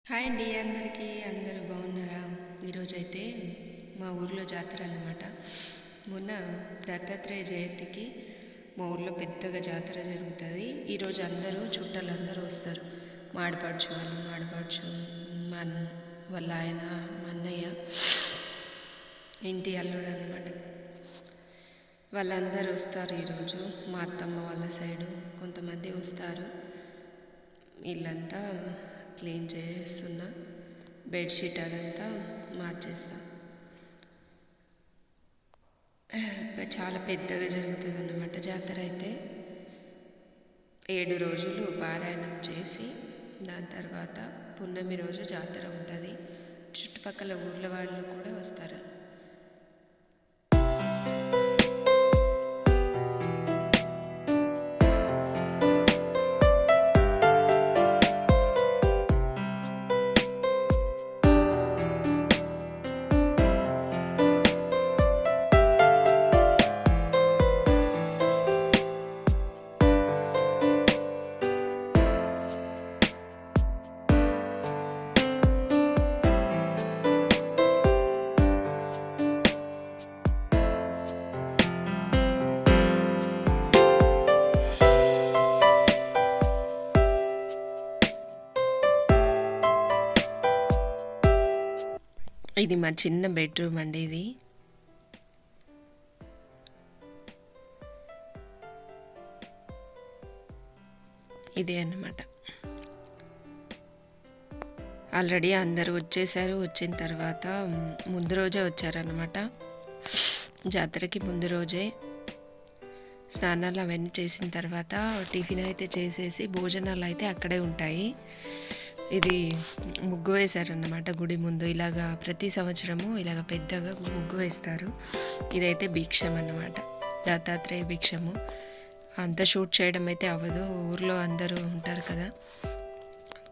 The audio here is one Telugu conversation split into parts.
హాయ్ అండి అందరికీ. అందరూ బాగున్నారా? ఈరోజైతే మా ఊర్లో జాతర అన్నమాట. మొన్న దత్తాత్రేయ జయంతికి మా ఊర్లో పెద్దగా జాతర జరుగుతుంది. ఈరోజు అందరూ చుట్టాలు అందరూ వస్తారు. మాడపడుచు వాళ్ళ ఆయన, మా అన్నయ్య, ఇంటి అల్లుడు అన్నమాట. వాళ్ళందరూ వస్తారు ఈరోజు. మా అత్తమ్మ వాళ్ళ సైడు కొంతమంది వస్తారు. ఇల్లంతా క్లీన్ చేస్తున్నా, బెడ్షీట్ అదంతా మార్చేస్తా. చాలా పెద్దగా జరుగుతుంది అన్నమాట జాతర. అయితే 7 రోజులు పారాయణం చేసి దాని తర్వాత పున్నమి రోజు జాతర ఉంటుంది. చుట్టుపక్కల ఊర్ల వాళ్ళు కూడా వస్తారు. ఇది మా చిన్న బెడ్రూమ్ అండి. ఇదే అన్నమాట. ఆల్రెడీ అందరూ వచ్చేసారు. వచ్చిన తర్వాత ముందు రోజే వచ్చారన్నమాట. జాతరకి ముందు రోజే స్నానాలు అవన్నీ చేసిన తర్వాత టిఫిన్ అయితే చేసేసి భోజనాలు అయితే అక్కడే ఉంటాయి. ఇది ముగ్గు వేశారన్నమాట గుడి ముందు. ఇలాగా ప్రతి సంవత్సరము ఇలాగ పెద్దగా ముగ్గు వేస్తారు. ఇదైతే భిక్షం అన్నమాట, దత్తాత్రేయ భిక్షము. అంత షూట్ చేయడం అయితే అవ్వదు, ఊర్లో అందరూ ఉంటారు కదా.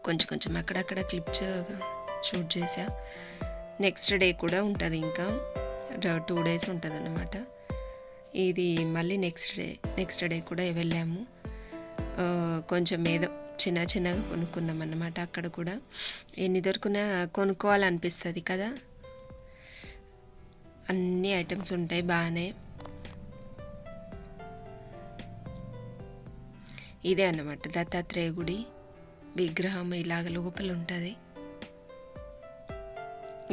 కొంచెం అక్కడక్కడ క్లిప్స్ షూట్ చేసా. నెక్స్ట్ డే కూడా ఉంటుంది, ఇంకా 2 days ఉంటుంది అన్నమాట. ఇది మళ్ళీ నెక్స్ట్ డే కూడా వెళ్ళాము. కొంచెం ఏదో చిన్నగా కొనుక్కున్నాం అన్నమాట. అక్కడ కూడా ఎన్ని దొరుకున్నా కొనుక్కోవాలనిపిస్తుంది కదా. అన్ని ఐటమ్స్ ఉంటాయి బాగానే. ఇదే అన్నమాట దత్తాత్రేయ గుడి విగ్రహం. ఇలాగ లోపల ఉంటుంది.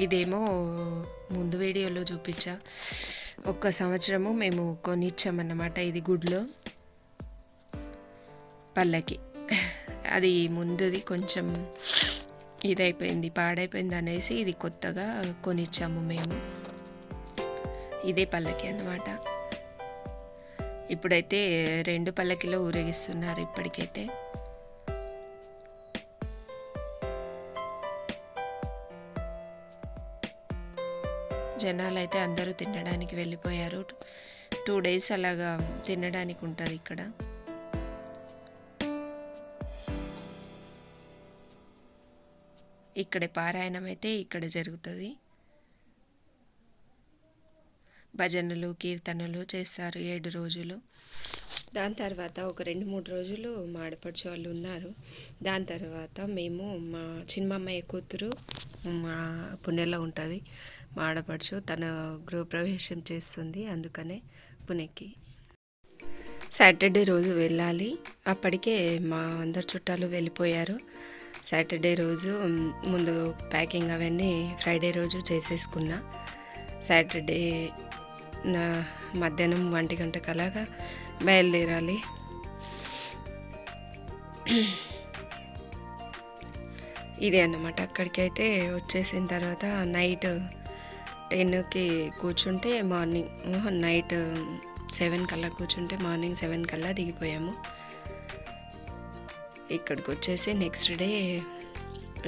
ఇదేమో ముందు వీడియోలో చూపించా. 1 సంవత్సరము మేము కొనిచ్చామన్నమాట ఇది గుడిలో పల్లకి. అది ముందుది కొంచెం ఇదైపోయింది, పాడైపోయింది అనేసి ఇది కొత్తగా కొనిచ్చాము మేము. ఇదే పల్లకి అన్నమాట. ఇప్పుడైతే 2 పల్లకిలో ఊరేగిస్తున్నారు ఇప్పటికైతే. జనాలు అయితే అందరూ తినడానికి వెళ్ళిపోయారు. 2 days అలాగా తినడానికి ఉంటుంది ఇక్కడ. ఇక్కడే పారాయణం అయితే ఇక్కడ జరుగుతుంది. భజనలు కీర్తనలు చేస్తారు 7 రోజులు. దాని తర్వాత ఒక 2-3 రోజులు మాడపడుచు వాళ్ళు ఉన్నారు. దాని తర్వాత మేము మా చిన్నమ్మయ్య కూతురు మా పుణ్యలో ఉంటుంది మాడపడుచు, తన గృహప్రవేశం చేస్తుంది. అందుకనే పుణెకి సాటర్డే రోజు వెళ్ళాలి. అప్పటికే మా అందరు చుట్టాలు వెళ్ళిపోయారు. సాటర్డే రోజు ముందు ప్యాకింగ్ అవన్నీ ఫ్రైడే రోజు చేసేసుకున్నా. సాటర్డే మధ్యాహ్నం 1 గంటకు అలాగా బయలుదేరాలి. ఇదే అన్నమాట. అక్కడికి అయితే వచ్చేసిన తర్వాత నైట్ 10కి కూర్చుంటే నైట్ 7 కల్లా కూర్చుంటే మార్నింగ్ 7 కల్లా దిగిపోయాము. ఇక్కడికి వచ్చేసి నెక్స్ట్ డే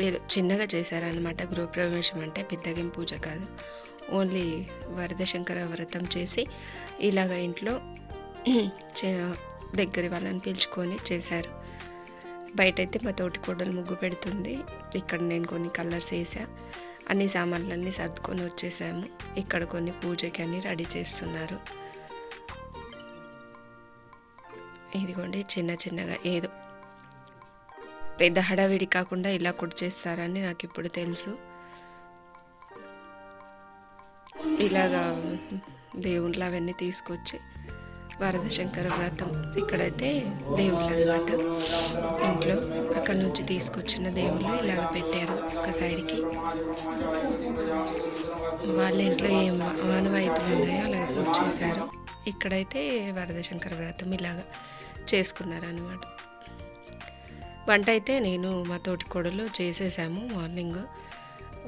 ఏదో చిన్నగా చేశారనమాట గృహప్రవేశం. అంటే పెద్దగేం పూజ కాదు, ఓన్లీ వరదశంకర వ్రతం చేసి ఇలాగ ఇంట్లో దగ్గర వాళ్ళని పిలుచుకొని చేశారు. బయట అయితే మా తోటి కోడలు ముగ్గు పెడుతుంది. ఇక్కడ నేను కొన్ని కలర్స్ వేసా. అన్ని సామాన్లన్నీ సర్దుకొని వచ్చేసాము. ఇక్కడ కొన్ని పూజకి అన్నీ రెడీ చేస్తున్నారు. ఇదిగోండి చిన్నగా ఏదో పెద్ద హడావిడి కాకుండా ఇలా కూడా చేస్తారని నాకు ఇప్పుడు తెలుసు. ఇలాగా దేవుళ్ళు అవన్నీ తీసుకొచ్చి వరదశంకర వ్రతం ఇక్కడైతే దేవుళ్ళు అనమాట ఇంట్లో, అక్కడ నుంచి తీసుకొచ్చిన దేవుళ్ళు ఇలాగ పెట్టారు ఒక సైడ్కి. వాళ్ళ ఇంట్లో ఏం ఆనవాయితీలు ఉన్నాయో అలాగ పూజ చేశారు. ఇక్కడైతే వరదశంకర వ్రతం ఇలాగ చేసుకున్నారనమాట. వంట అయితే నేను మా తోటి కోడలు చేసేసాము. మార్నింగ్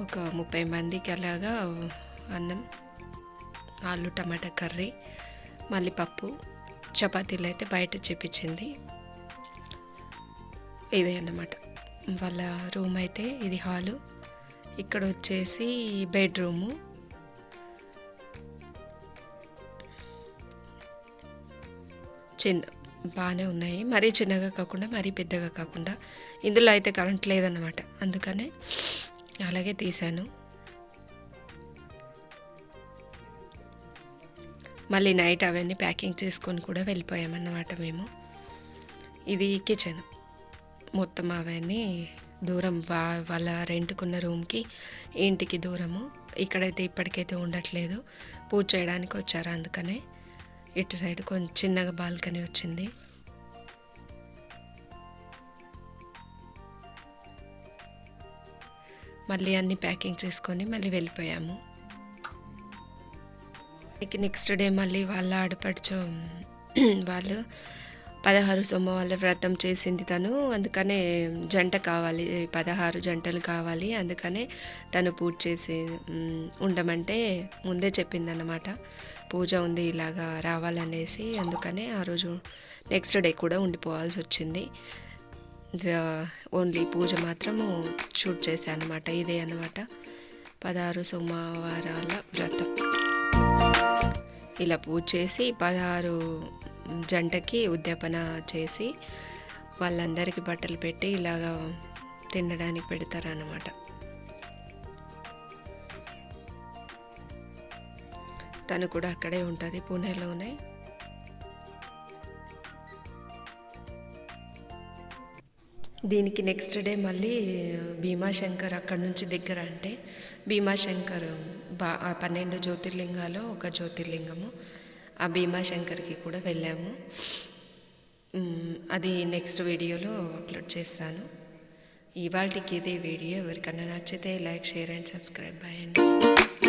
ఒక 30 మందికి అలాగా అన్నం, ఆలు టమాటా కర్రీ, మళ్ళీ పప్పు, చపాతీలు అయితే బయట చేపించింది. ఇదే అన్నమాట వాళ్ళ రూమ్ అయితే. ఇది హాలు, ఇక్కడ వచ్చేసి బెడ్రూము. చిన్న బాగానే ఉన్నాయి, మరీ చిన్నగా కాకుండా మరీ పెద్దగా కాకుండా. ఇందులో అయితే కరెంట్ లేదన్నమాట, అందుకనే అలాగే తీశాను. మళ్ళీ నైట్ అవన్నీ ప్యాకింగ్ చేసుకొని కూడా వెళ్ళిపోయామన్నమాట మేము. ఇది కిచెన్ మొత్తం. అవన్నీ దూరం వాళ్ళ రెంట్కున్న రూమ్కి ఇంటికి దూరము. ఇక్కడైతే ఇప్పటికైతే ఉండట్లేదు, పూజ చేయడానికి వచ్చారు, అందుకనే ఇటు సైడ్ కొంచెం చిన్నగా బాల్కనీ వచ్చింది. మళ్ళీ అన్నీ ప్యాకింగ్ చేసుకొని మళ్ళీ వెళ్ళిపోయాము. నెక్స్ట్ డే మళ్ళీ వాళ్ళ ఆడపడుచు వాళ్ళు 16 సోమవారాల వ్రతం చేసింది తను, అందుకనే జంట కావాలి, 16 జంటలు కావాలి, అందుకనే తను పూజ చేసి ఉండమంటే ముందే చెప్పిందన్నమాట. పూజ ఉంది ఇలాగా రావాలనేసి, అందుకనే ఆ రోజు నెక్స్ట్ డే కూడా ఉండిపోవాల్సి వచ్చింది. ఓన్లీ పూజ మాత్రము షూట్ చేశాను అనమాట. ఇదే అన్నమాట 16 సోమవారాల వ్రతం. ఇలా పూజ చేసి 16 జంటకి ఉద్యాపన చేసి వాళ్ళందరికీ బట్టలు పెట్టి ఇలాగా తినడానికి పెడతారన్నమాట. తను కూడా అక్కడే ఉంటుంది, పూణేలోనే. దీనికి నెక్స్ట్ డే మళ్ళీ భీమాశంకర్ అక్కడ నుంచి దగ్గర, అంటే భీమాశంకర్ 12 జ్యోతిర్లింగాలు ఒక జ్యోతిర్లింగము. ఆ భీమాశంకర్కి కూడా వెళ్ళాము. అది నెక్స్ట్ వీడియోలో అప్లోడ్ చేస్తాను. ఇవాళకి ఇదే వీడియో. ఎవరికన్నా నచ్చితే like, share and subscribe. Bye అండి.